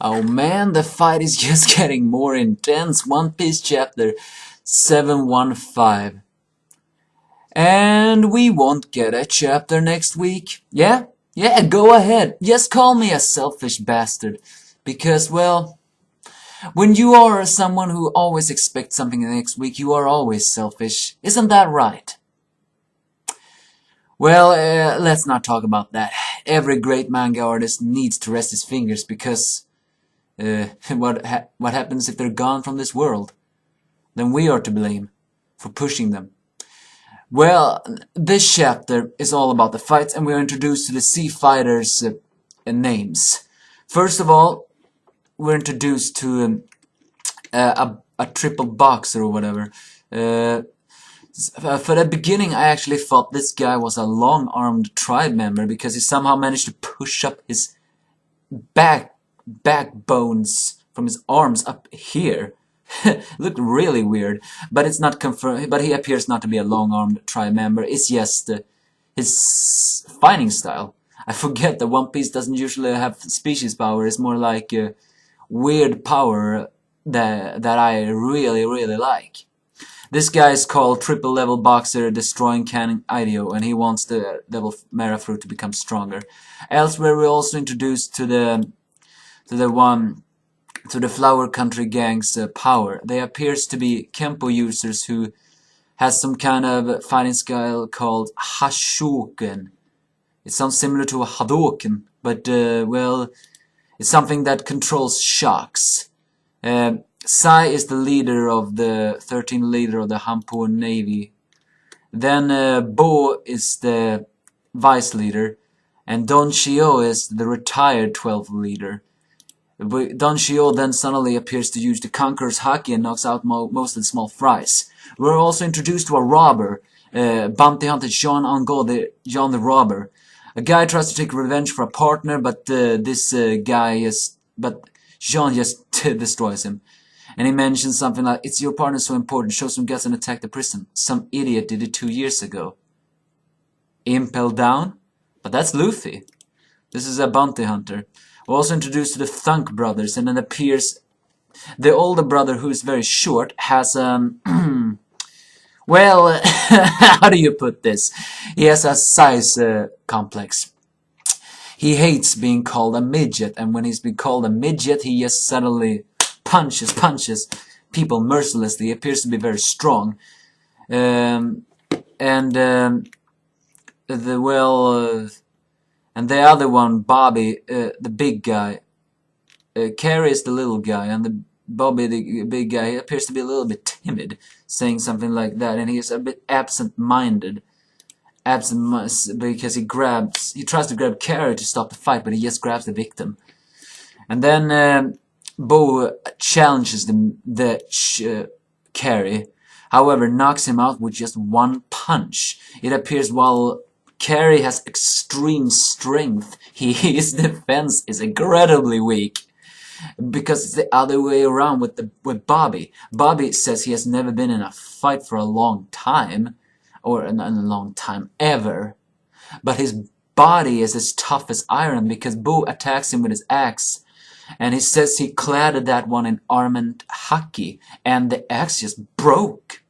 Oh man, the fight is just getting more intense. One Piece chapter 715. And we won't get a chapter next week. Yeah? Yeah, go ahead. Just call me a selfish bastard. Because, well, when you are someone who always expects something the next week, you are always selfish. Isn't that right? Well, let's not talk about that. Every great manga artist needs to rest his fingers because what happens if they're gone from this world? Then we are to blame for pushing them. Well, this chapter is all about the fights, and we are introduced to the sea fighters' names. First of all, we're introduced to a triple boxer or whatever. For the beginning, I actually thought this guy was a long-armed tribe member because he somehow managed to push up his backbones from his arms up here. Looked really weird, but it's not confirmed. But he appears not to be a long-armed tribe member. It's just his fighting style. I forget that One Piece doesn't usually have species power. It's more like weird power that I really like. This guy is called Triple Level Boxer Destroying Cannon Ideo, and he wants the Devil Mara Fruit to become stronger. Elsewhere, we're also introduced to the Flower Country Gang's power. They appears to be Kempo users who has some kind of fighting style called Hashoken. It sounds similar to a Hadoken, but well, it's something that controls shocks. Sai is the leader of the 13th leader of the Hampo Navy. Then Bo is the vice leader, and Don Shio is the retired 12th leader. Don Shio then suddenly appears to use the Conqueror's Haki and knocks out most of the small fries. We're also introduced to a robber, bounty hunter Jean the Robber. A guy tries to take revenge for a partner, but Jean just destroys him. And he mentions something like, "It's your partner so important, show some guts and attack the prison. Some idiot did it 2 years ago." Impel down? But that's Luffy. This is a bounty hunter. We're also introduced to the Thunk brothers, and then appears the older brother, who is very short, has well, how do you put this? He has a size complex. He hates being called a midget, and when he's been called a midget, he just suddenly punches people mercilessly. He appears to be very strong. And the other one, Bobby, the big guy. Carrie is the little guy, and the Bobby, the big guy, he appears to be a little bit timid, saying something like that, and he is a bit absent-minded. Because he tries to grab Carrie to stop the fight, but he just grabs the victim. And then Bo challenges Carrie, however, knocks him out with just one punch. It appears while Carrie has extreme strength, his defense is incredibly weak. Because it's the other way around with Bobby. Bobby says he has never been in a fight for a long time, or in a long time ever. But his body is as tough as iron because Bo attacks him with his axe. And he says he cladded that one in armament haki, and the axe just broke.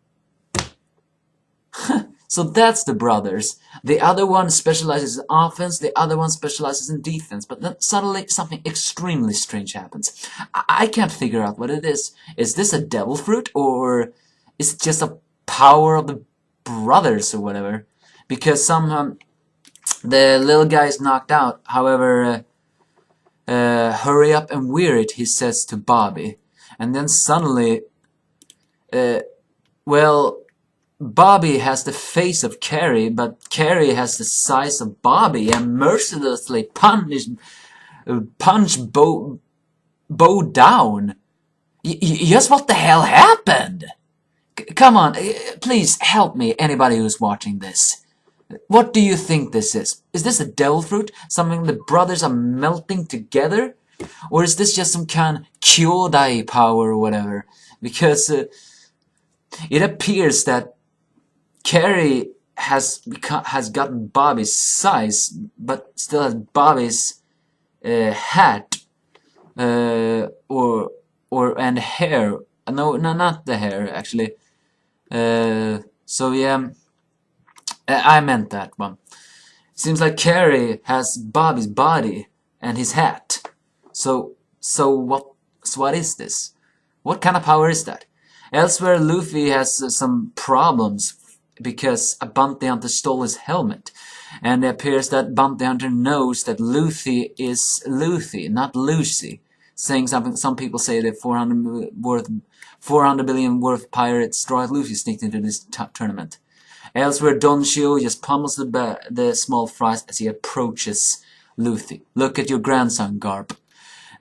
So that's the brothers. The other one specializes in offense, the other one specializes in defense. But then suddenly something extremely strange happens. I can't figure out what it is. Is this a devil fruit, or is it just a power of the brothers or whatever? Because somehow the little guy is knocked out. However, hurry up and wear it, he says to Bobby. And then suddenly, Bobby has the face of Carrie, but Carrie has the size of Bobby, and mercilessly punch Bo down. Just what the hell happened? Come on, please help me, anybody who's watching this. What do you think this is? Is this a devil fruit? Something the brothers are melting together? Or is this just some kind of Kyodai power or whatever? Because it appears that Carrie has gotten Bobby's size, but still has Bobby's hat. and hair. No, not the hair actually. So yeah, I meant that one. Seems like Carrie has Bobby's body and his hat. So what is this? What kind of power is that? Elsewhere, Luffy has some problems because a bounty hunter stole his helmet. And it appears that bounty hunter knows that Luffy is Luffy, not Lucy. Saying something, some people say that 400 billion worth pirate Straw Luffy sneaked into this tournament. Elsewhere, Don Shio just pummels the small fries as he approaches Luffy. Look at your grandson, Garp.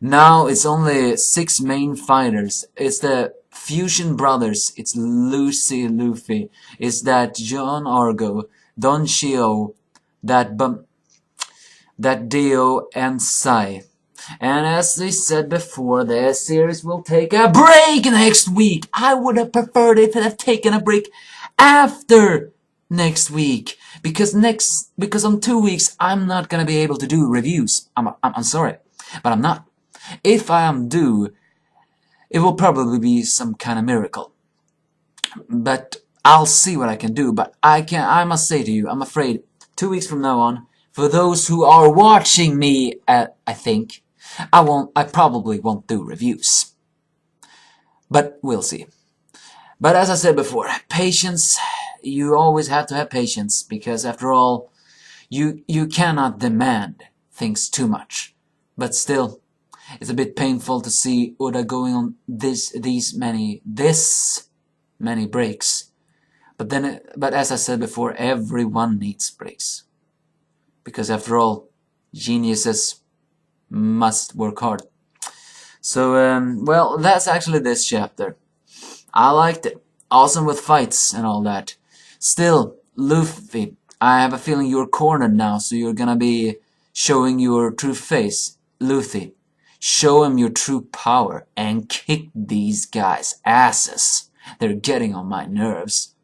Now it's only 6 main fighters. It's the Fusion Brothers. It's Luffy. It's that John Argo, Don Shio, that Dio, and Sai. And as they said before, the series will take a break next week. I would have preferred it to have taken a break after next week, because on 2 weeks I'm not gonna be able to do reviews. I'm sorry, but I'm not. If I am due, it will probably be some kind of miracle. But I'll see what I can do. But I must say to you, I'm afraid 2 weeks from now on, for those who are watching me, I think I probably won't do reviews. But we'll see. But as I said before, patience. You always have to have patience, because after all, you cannot demand things too much. But still, it's a bit painful to see Oda going on this many breaks. But as I said before, everyone needs breaks, because after all, geniuses must work hard. So well, that's actually this chapter. I liked it. Awesome with fights and all that. Still, Luffy, I have a feeling you're cornered now, so you're gonna be showing your true face. Luffy, show him your true power and kick these guys' asses. They're getting on my nerves.